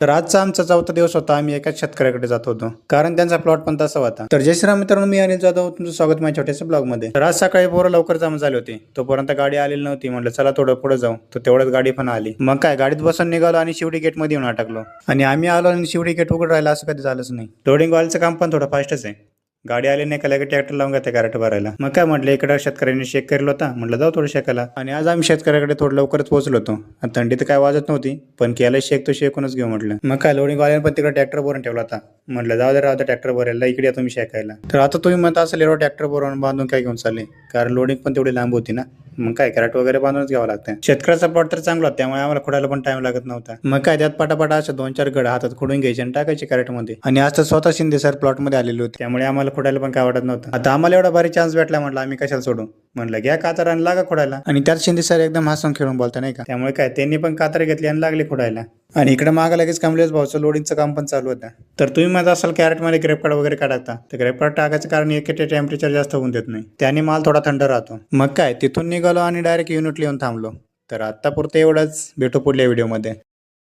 तर आजचा आमचा चौथा दिवस होता. आम्ही एकाच शेतकऱ्याकडे जात होतो, कारण त्यांचा प्लॉट पण तसा होता. तर जय श्रीराम मित्रांनो, मी अनिल जाधव, तुमचं स्वागत माझ्या छोट्याशा ब्लॉगमध्ये. तर आज सकाळी पोरं लवकर जमा झाली होती, तोपर्यंत गाडी आलेली नव्हती. म्हटलं चला थोडं पुढे जाऊ, तर तेवढ्यात गाडी पण आली. मग काय, गाडीत बसून निघालो आणि शिवडी गेट मध्ये येऊन अटकलो. आणि आम्ही आलो आणि शिवडी गेट उघड राहिला असं कधी झालंच नाही. लोडिंग वालचं काम पण थोडं फास्टच आहे. गाडी आली नाही का लगेच ट्रॅक्टर लावून घेते कॅरेट भरायला. मग काय म्हटलं, इकडे शेतकऱ्यांनी शेक करेल होता, म्हटलं जाऊ थोडं शेकायला. आणि आज आम्ही शेतकऱ्याकडे थोडं लवकरच पोहोचलो होतो. थंडी तर काय वाजत नव्हती, पण केलं शेक तो शेकूनच घेऊ म्हटलं. मग काय, लोडिंग वाल्यानं पण तिकडे ट्रॅक्टर भरून ठेवला होता. म्हटलं जाऊ दे राहू दे, ट्रॅक्टर भरायला इकडे या तुम्ही शेकायला. तर आता तुम्ही म्हणता असेल एवढं ट्रॅक्टर भरून बांधून काय घेऊन चालले, कारण लोडिंग पण तेवढी लांब होती ना. मग काय, कॅरेट वगैरे बांधूनच घ्यावं लागतं. शेतकऱ्याचा प्लॉट तर चांगला होता, त्यामुळे आम्हाला खोडायला पण टाइम लागत नव्हता. मग काय, त्यात पटापटा अशा 2-4 गड हातात खोडून घ्यायचे आणि टाकायचे कॅरेटमध्ये. आणि आज तर स्वतः शिंदे सर प्लॉट मध्ये आलेले होते, त्यामुळे आम्हाला खोडायला पण काय वाटत नव्हतं. आता आम्हाला एवढा भारी चान्स भेटला, म्हटलं आम्ही कशाला सोडू. म्हणलं घ्या कातर आणि लागा खोडायला. आणि त्यात शिंदे सर एकदम हसून खेळून बोलता नाही का, त्यामुळे काय, त्यांनी पण कातर घेतली आणि लागले खोडायला. आणि इकडे मागं लगेच कमलेश भाऊचं लोडिंगचं काम पण चालू होतं. तर तुम्ही माझा असाल कॅरेटमध्ये ग्रेप कार्ड वगैरे का टाकता, तर ग्रेप कार्ड टाकायचं कारण एक टेम्परेचर जास्त होऊन देत नाही, त्याने माल थोडा थंड राहतो. मग काय, तिथून निघालो आणि डायरेक्ट युनिट लिहून थांबलो. तर आत्तापुरतं एवढंच, भेटू पुढल्या व्हिडिओमध्ये.